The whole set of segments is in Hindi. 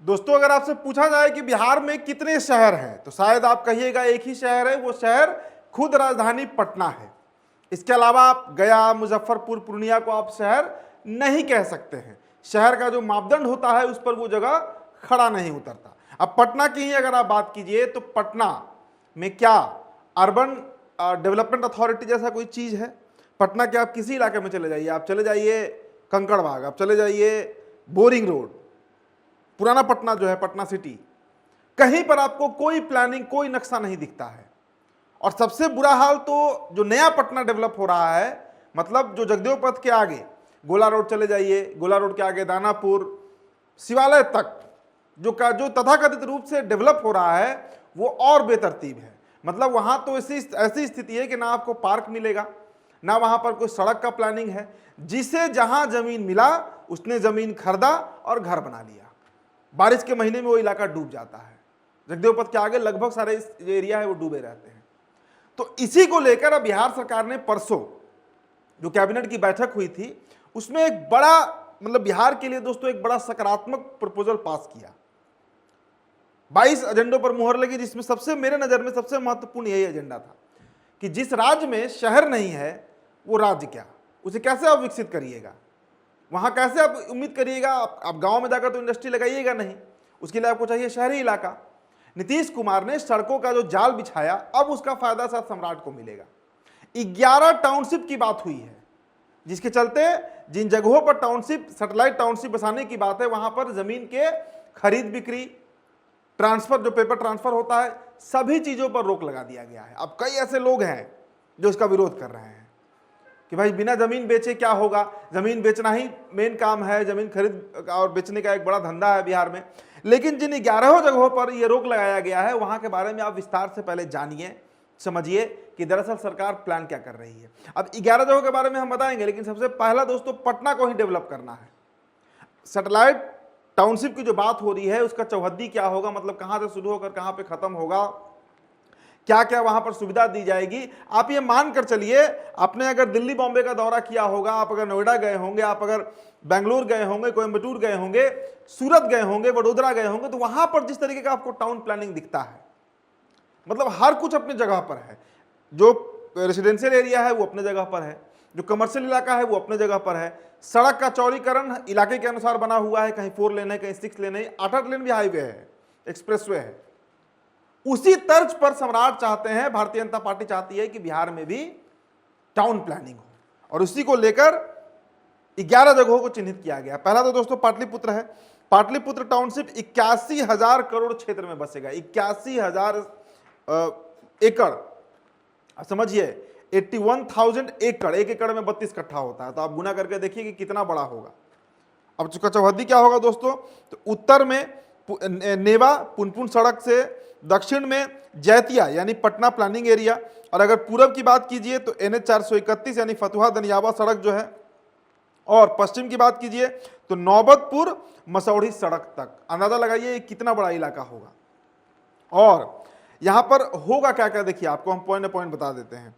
दोस्तों अगर आपसे पूछा जाए कि बिहार में कितने शहर हैं तो शायद आप कहिएगा एक ही शहर है, वो शहर खुद राजधानी पटना है। इसके अलावा आप गया, मुजफ्फरपुर, पूर्णिया को आप शहर नहीं कह सकते हैं। शहर का जो मापदंड होता है उस पर वो जगह खड़ा नहीं उतरता। अब पटना की ही अगर आप बात कीजिए तो पटना में क्या अर्बन डेवलपमेंट अथॉरिटी जैसा कोई चीज है? पटना के आप किसी इलाके में चले जाइए, आप चले जाइए कंकड़बाग, आप चले जाइए बोरिंग रोड, पुराना पटना जो है पटना सिटी, कहीं पर आपको कोई प्लानिंग, कोई नक्शा नहीं दिखता है। और सबसे बुरा हाल तो जो नया पटना डेवलप हो रहा है, मतलब जो जगदेव पथ के आगे गोला रोड चले जाइए, गोला रोड के आगे दानापुर, शिवालय तक जो तथाकथित रूप से डेवलप हो रहा है वो और बेतरतीब है। मतलब वहां तो ऐसी स्थिति है कि ना आपको पार्क मिलेगा, ना वहां पर कोई सड़क का प्लानिंग है। जिसे जहां जमीन मिला उसने जमीन खरीदा और घर बना लिया। बारिश के महीने में वो इलाका डूब जाता है। जगदेव पथ के आगे लगभग सारे जो एरिया है वो डूबे रहते हैं। तो इसी को लेकर अब बिहार सरकार ने परसों जो कैबिनेट की बैठक हुई थी उसमें एक बड़ा, मतलब बिहार के लिए दोस्तों एक बड़ा सकारात्मक प्रपोजल पास किया। 22 एजेंडों पर मुहर लगी, जिसमें सबसे मेरे नजर में सबसे महत्वपूर्ण यही एजेंडा था कि जिस राज्य में शहर नहीं है वो राज्य क्या, उसे कैसे आप विकसित करिएगा, वहां कैसे आप उम्मीद करिएगा आप गांव में जाकर तो इंडस्ट्री लगाइएगा नहीं, उसके लिए आपको चाहिए शहरी इलाका। नीतीश कुमार ने सड़कों का जो जाल बिछाया, अब उसका फायदा शायद सम्राट को मिलेगा। 11 टाउनशिप की बात हुई है, जिसके चलते जिन जगहों पर टाउनशिप, सैटेलाइट टाउनशिप बसाने की बात है, वहां पर जमीन के खरीद बिक्री, ट्रांसफर, जो पेपर ट्रांसफर होता है, सभी चीजों पर रोक लगा दिया गया है। अब कई ऐसे लोग हैं जो इसका विरोध कर रहे हैं कि भाई बिना जमीन बेचे क्या होगा, जमीन बेचना ही मेन काम है, जमीन खरीद और बेचने का एक बड़ा धंधा है बिहार में। लेकिन जिन 11 जगहों पर यह रोक लगाया गया है वहां के बारे में आप विस्तार से पहले जानिए, समझिए कि दरअसल सरकार प्लान क्या कर रही है। अब 11 जगहों के बारे में हम बताएंगे, लेकिन सबसे पहला दोस्तों पटना को ही डेवलप करना है। सैटेलाइट टाउनशिप की जो बात हो रही है उसका चौहद्दी क्या होगा, मतलब कहां से शुरू होकर कहां पे खत्म होगा, क्या क्या वहां पर सुविधा दी जाएगी। आप ये मानकर चलिए, आपने अगर दिल्ली बॉम्बे का दौरा किया होगा, आप अगर नोएडा गए होंगे, आप अगर बेंगलुरु गए होंगे, कोयम्बटूर गए होंगे, सूरत गए होंगे, वडोदरा गए होंगे, तो वहां पर जिस तरीके का आपको टाउन प्लानिंग दिखता है, मतलब हर कुछ अपनी जगह पर है। जो रेसिडेंशियल एरिया है वो अपने जगह पर है, जो कमर्शियल इलाका है वो अपने जगह पर है। सड़क का चौड़ीकरण इलाके के अनुसार बना हुआ है, कहीं 4 लेन है, कहीं 6 लेन है, 8 लेन भी हाईवे है, एक्सप्रेसवे है। उसी तर्ज पर सम्राट चाहते हैं, भारतीय जनता पार्टी चाहती है कि बिहार में भी टाउन प्लानिंग हो, और उसी को लेकर 11 जगहों को चिन्हित किया गया। पहला तो दोस्तों पाटलिपुत्र है। पाटलिपुत्र टाउनशिप 81,000 करोड़ क्षेत्र में बसेगा, 81,000 एकड़, समझिए 81,000 एकड़, एक एकड़ में 32 कट्ठा होता है, तो आप गुना करके देखिए कि कितना बड़ा होगा। अब चुका चौहद्दी क्या होगा दोस्तों, तो उत्तर में नेवा पुनपुन सड़क से, दक्षिण में जैतिया यानी पटना प्लानिंग एरिया, और अगर पूरब की बात कीजिए तो NH 431 यानी फतुहा दनियावा सड़क जो है, और पश्चिम की बात कीजिए तो नौबतपुर मसौढ़ी सड़क तक। अंदाजा लगाइए कितना बड़ा इलाका होगा। और यहां पर होगा क्या क्या, देखिए आपको हम पॉइंट पॉइंट बता देते हैं।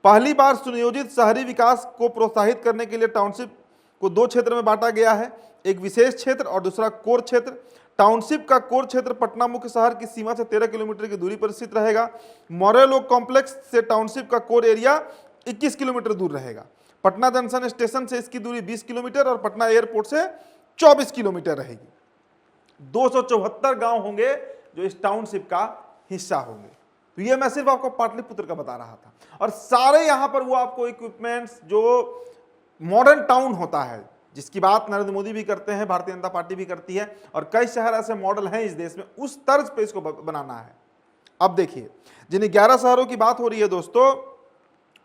पहली बार सुनियोजित शहरी विकास को प्रोत्साहित करने के लिए टाउनशिप को 2 क्षेत्र में बांटा गया है, एक विशेष क्षेत्र और दूसरा कोर क्षेत्र। टाउनशिप का कोर क्षेत्र पटना मुख्य शहर की सीमा से 13 किलोमीटर की दूरी पर स्थित रहेगा। मोरेलो कॉम्प्लेक्स से टाउनशिप का कोर एरिया 21 किलोमीटर दूर रहेगा। पटना जंक्शन स्टेशन से इसकी दूरी 20 किलोमीटर और पटना एयरपोर्ट से 24 किलोमीटर रहेगी। 274 गांव होंगे जो इस टाउनशिप का हिस्सा होंगे। तो ये मैं सिर्फ आपको पाटलिपुत्र का बता रहा था, और सारे यहां पर वो आपको इक्विपमेंट्स, जो मॉडर्न टाउन होता है जिसकी बात नरेंद्र मोदी भी करते हैं, भारतीय जनता पार्टी भी करती है, और कई शहर ऐसे मॉडल हैं इस देश में, उस तर्ज पे इसको बनाना है। अब देखिए जिन 11 शहरों की बात हो रही है दोस्तों,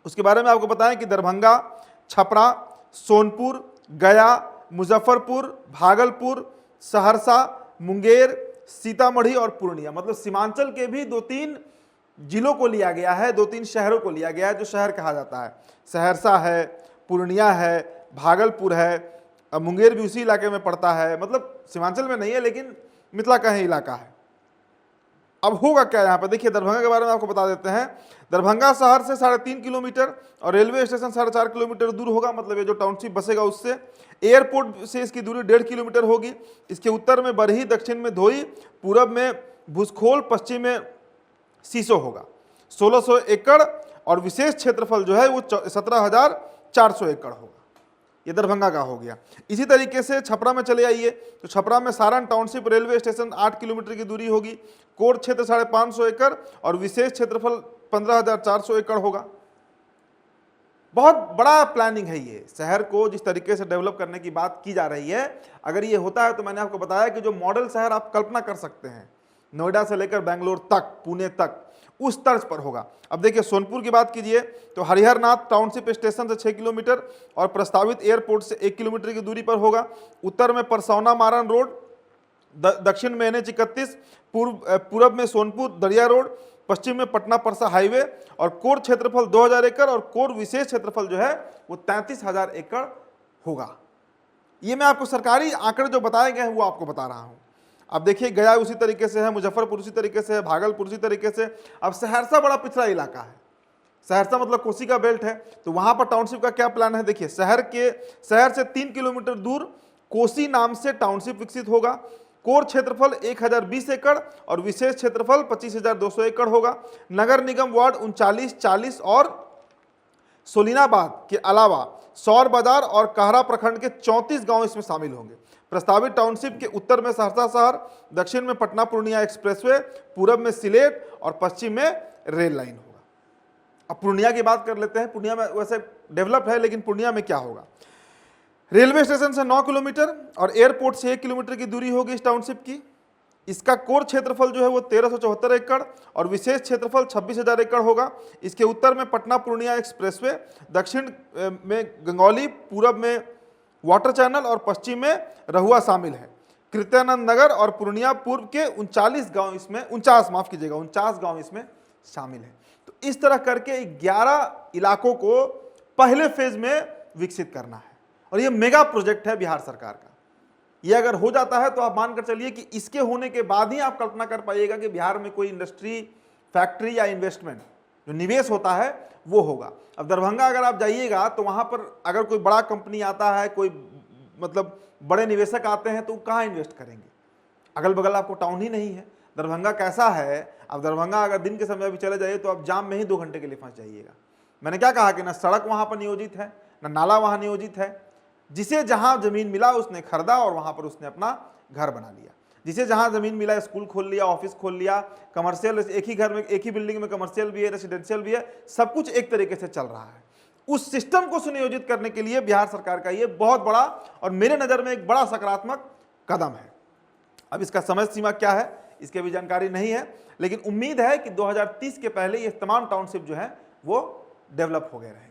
उसके बारे में आपको बताएं कि दरभंगा, छपरा, सोनपुर, गया, मुजफ्फरपुर, भागलपुर, सहरसा, मुंगेर, सीतामढ़ी और पूर्णिया, मतलब सीमांचल के भी 2-3 जिलों को लिया गया है, 2-3 शहरों को लिया गया है जो शहर कहा जाता है। सहरसा है, पूर्णिया है, भागलपुर है, मुंगेर भी उसी इलाके में पड़ता है, मतलब सीमांचल में नहीं है लेकिन मिथिला का ही इलाका है। अब होगा क्या यहाँ पर, देखिए दरभंगा के बारे में आपको बता देते हैं। दरभंगा शहर से 3.5 किलोमीटर और रेलवे स्टेशन 4.5 किलोमीटर दूर होगा, मतलब ये जो टाउनशिप बसेगा उससे। एयरपोर्ट से इसकी दूरी 1.5 किलोमीटर होगी। इसके उत्तर में बरही, दक्षिण में धोई, पूरब में भूसखोल, पश्चिम में सीसो होगा। 1600 एकड़ और विशेष क्षेत्रफल जो है वो 17,400 एकड़ होगा। ये दरभंगा का हो गया। इसी तरीके से छपरा में चले आइए, तो छपरा में Saran township railway station 8 kilometre की दूरी होगी। कोर क्षेत्र 550 एकड़ और विशेष क्षेत्रफल 15,400 एकड़ होगा। बहुत बड़ा प्लानिंग है ये। शहर को जिस तरीके से डेवलप करने की बात की जा रही है, अगर ये होता है तो मैंने आपको बताया कि जो मॉडल शहर आप कल्पना कर सकते हैं, नोएडा से लेकर बेंगलोर तक, पुणे तक, उस तर्ज पर होगा। अब देखिए सोनपुर की बात कीजिए तो हरिहरनाथ टाउनशिप स्टेशन से 6 किलोमीटर और प्रस्तावित एयरपोर्ट से 1 किलोमीटर की दूरी पर होगा। उत्तर में परसौना मारन रोड, दक्षिण में NH 31, पूर्व में सोनपुर दरिया रोड, पश्चिम में पटना परसा हाईवे और कोर क्षेत्रफल 2000 एकड़ और कोर विशेष क्षेत्रफल जो है वो 33,000 एकड़ होगा। ये मैं आपको सरकारी आंकड़े जो बताए गए हैं वो आपको बता रहा हूं। अब देखिए गया उसी तरीके से है, मुजफ्फरपुर उसी तरीके से है, भागलपुर उसी तरीके से। अब सहरसा बड़ा पिछड़ा इलाका है। सहरसा मतलब कोसी का बेल्ट है, तो वहां पर टाउनशिप का क्या प्लान है, देखिए शहर से 3 किलोमीटर दूर कोसी नाम से टाउनशिप विकसित होगा। कोर क्षेत्रफल 1020 एकड़ और विशेष क्षेत्रफल 25,200 एकड़ होगा। नगर निगम वार्ड 39, 40 और सोलिनाबाद के अलावा सौर बाजार और कहरा प्रखंड के 34 गांव इसमें शामिल होंगे। प्रस्तावित टाउनशिप के उत्तर में सहरसा शहर, दक्षिण में पटना पूर्णिया एक्सप्रेसवे, पूरब में सिलेट और पश्चिम में रेल लाइन होगा। अब पूर्णिया की बात कर लेते हैं। पूर्णिया में वैसे डेवलप है, लेकिन पूर्णिया में क्या होगा। रेलवे स्टेशन से 9 किलोमीटर और एयरपोर्ट से 1 किलोमीटर की दूरी होगी इस टाउनशिप की। इसका कोर क्षेत्रफल जो है वो 1374 एकड़ और विशेष क्षेत्रफल 26,000 एकड़ होगा। इसके उत्तर में पटना पूर्णिया एक्सप्रेसवे, दक्षिण में गंगौली, पूरब में वाटर चैनल और पश्चिम में रहुआ शामिल है। कृत्यानंद नगर और पूर्णिया पूर्व के 49 गांव इसमें शामिल है। तो इस तरह करके 11 इलाकों को पहले फेज में विकसित करना है और ये मेगा प्रोजेक्ट है बिहार सरकार का। ये अगर हो जाता है तो आप मानकर चलिए कि इसके होने के बाद ही आप कल्पना कर पाइएगा कि बिहार में कोई इंडस्ट्री, फैक्ट्री या इन्वेस्टमेंट जो निवेश होता है वो होगा। अब दरभंगा अगर आप जाइएगा तो वहां पर अगर कोई बड़ा कंपनी आता है, कोई मतलब बड़े निवेशक आते हैं तो कहाँ इन्वेस्ट करेंगे, अगल बगल आपको टाउन ही नहीं है। दरभंगा कैसा है, अब दरभंगा अगर दिन के समय भी चले जाइए तो आप जाम में ही 2 घंटे के लिए फंस जाइएगा। मैंने क्या कहा कि ना सड़क वहां पर नियोजित है, ना नाला वहां नियोजित है। जिसे जहां जमीन मिला उसने खरीदा और वहां पर उसने अपना घर बना लिया। जिसे जहां जमीन मिला स्कूल खोल लिया, ऑफिस खोल लिया, कमर्शियल, एक ही घर में, एक ही बिल्डिंग में कमर्शियल भी है, रेसिडेंशियल भी है, सब कुछ एक तरीके से चल रहा है। उस सिस्टम को सुनियोजित करने के लिए बिहार सरकार का ये बहुत बड़ा और मेरे नज़र में एक बड़ा सकारात्मक कदम है। अब इसका समय सीमा क्या है इसकी भी जानकारी नहीं है, लेकिन उम्मीद है कि 2030 के पहले ये तमाम टाउनशिप जो है वो डेवलप हो गए रहेंगे।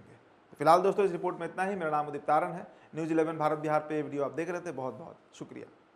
फिलहाल दोस्तों इस रिपोर्ट में इतना ही। मेरा नाम उदित तारन है। न्यूज़ 11 भारत बिहार पे वीडियो आप देख रहे थे। बहुत बहुत शुक्रिया।